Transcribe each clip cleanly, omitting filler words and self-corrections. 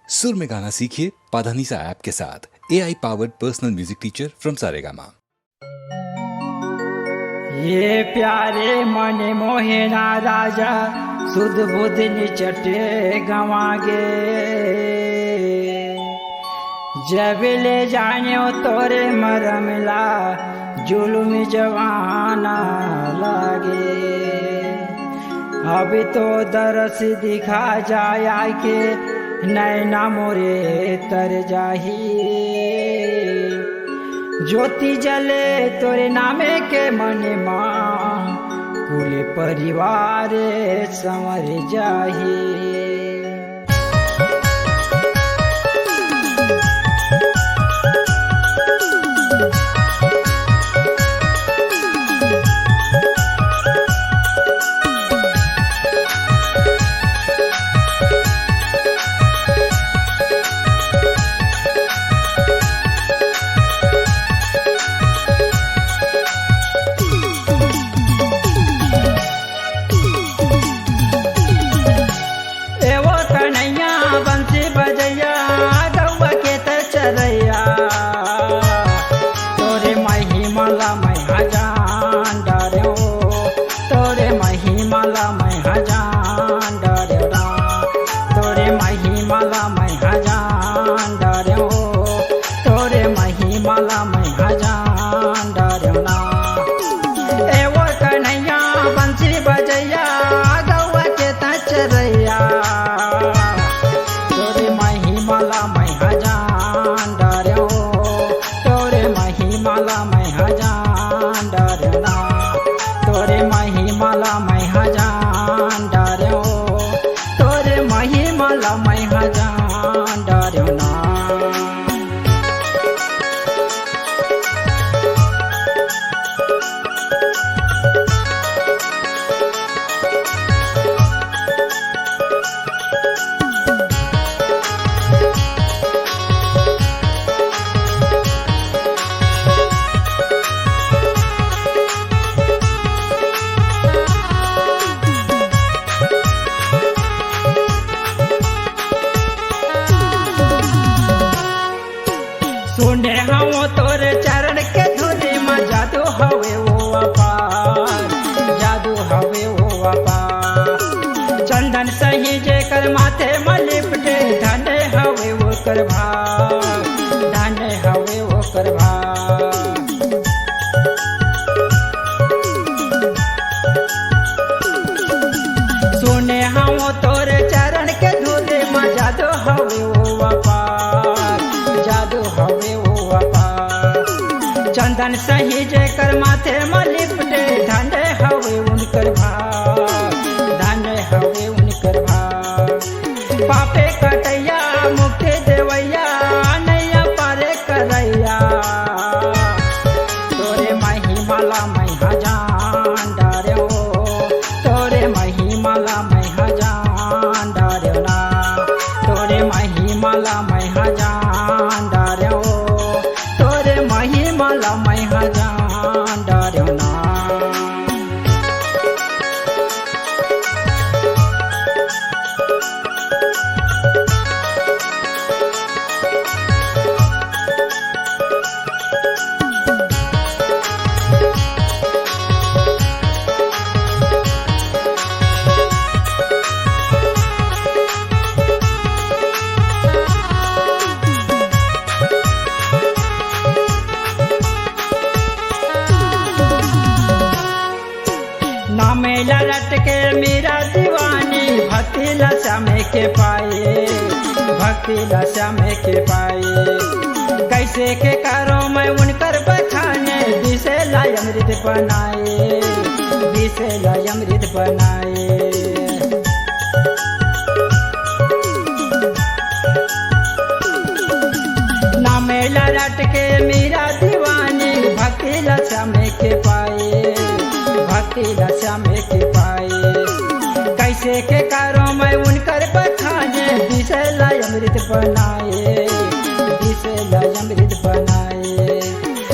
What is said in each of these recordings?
सुर में गाना सीखिए पाधानीसा ऐप के साथ। AI powered personal music teacher from Saregama. ये प्यारे मन मोहिना राजा सुध बुध निचटे गवागे जब ले जाने तोरे मरमला जुलुम जवाना लागे। अब तो दरस दिखा जाया के नैना मोरे तर जाही। ज्योति जले तोरे नामे के मन माँ कुल परिवार संवर जाही। तोरे महिमाला मैं हजान डरे हो, तोरे महिमाला मैं हजान डरे ना, तोरे महिमाला मैं हजान डरे हो, तोरे महिमाला मैं हजान डरे ना। एवो कन्हैया बंसी बजैया गौआ के तचरैया, तोरे महिमाला मैं हजान डरे हो, तोरे महिमाला मैं हजान डरे ना, तोरे महिमाला मैं हजान डरे हो, तोरे महिमाला मैं हजान डरे ना। सुने हम तोरे चरण के धुरी में जादू हवे वो अपार, जादू हवे वो अपार। चंदन सही जे कर माथे में लिपटे धने हवे वो कर भार, धने हवे वो कर भार। सुने हम तोरे चरण के धुरी में जादू हवे वो अपार, जादू हवे वो अपार। चंदन सही जे कर माथे में लिपटे धने हवे उनकर भार, धने हवे उनकर भार। पापे कटैया मुक्ति देवैया नैया पारे करैया, तोरे महिमाला मैं हजान डरे हो, तोरे महिमाला मैं हजान डरे ना, तोरे महिमाला मैं हजान डरे हो, तोरे महिमाला मैं हजान डरे ना। नामे ललट के मेरा दीवानी भक्ति लशा में के पाए, भक्ति लशा में के पाए। कैसे के करो मैं उनकर बखाने दिसे लाई अमृत बनाए, दिसे लाई अमृत बनाए। नामे ललट के मेरा दीवानी भक्ति लशा में के पाए, भक्ति लशा में के पाए। कैसे के करो मैं उनकर बखाने दिसे लाई अमृत बनाए, दिसे लाई अमृत बनाए।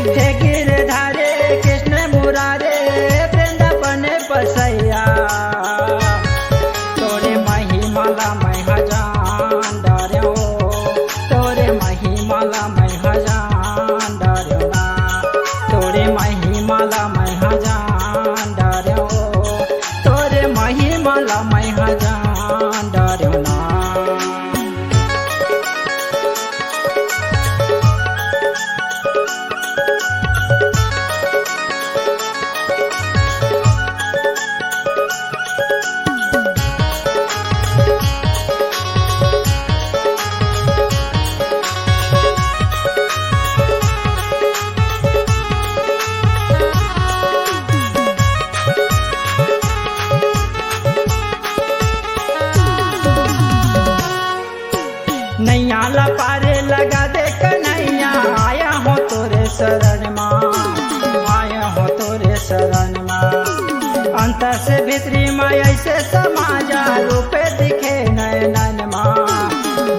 हे गिरधारे कृष्ण मुरारे वृंदावन बसैया, तोरे महिमाला मैं हजान डरे हो, नैया ला पारे लगा दे कन्हैया, आया हो तोरे शरण माँ, आया हो तोरे शरण माँ। अंतर से भीतरी माँ ऐसे समाजा, रूपे दिखे नैनन माँ,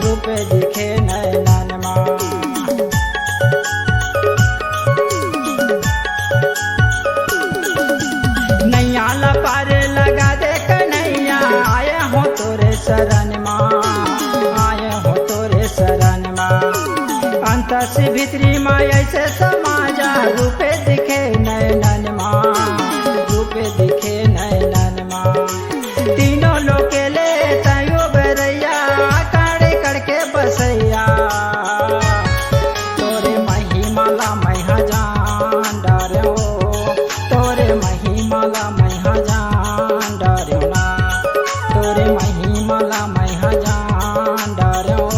रूपे दिखे नैनन माँ। नैया ला पारे लगा दे कन्हैया, आया हो तोरे शरण माँ, आया हो तोरे शरण माँ। अंतर से भीतरी माँ ऐसे समाजा, रूपे दिखे नैनन माँ, रूपे दिखे नैनन माँ। तीनों लोके ले तयो बेरैया, काड़े करके बसैया, तोरे महिमाला मैहा जान डार्यो, तोरे महिमाला मैहा जान डार्यो ना, तोरे महिमाला मैहा जान डार्यो,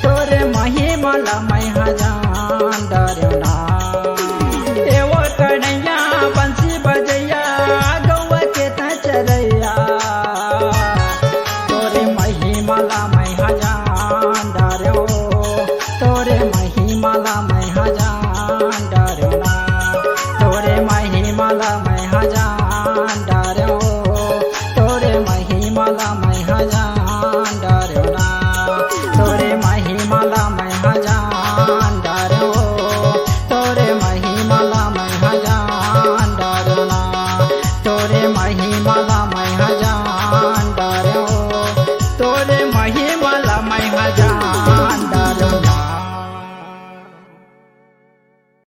तोरे महिमाला मैहा जान डार्यो ना। एवो कन्हैया बंसी बजैया, गौवा के चरैया, तोरे महिमाला मैहा जान डार्यो, तोरे महिमाला मैहा जान डार्यो ना, तोरे महिमाला मैहा जान डार्यो, तोरे महिमाला मैहा जान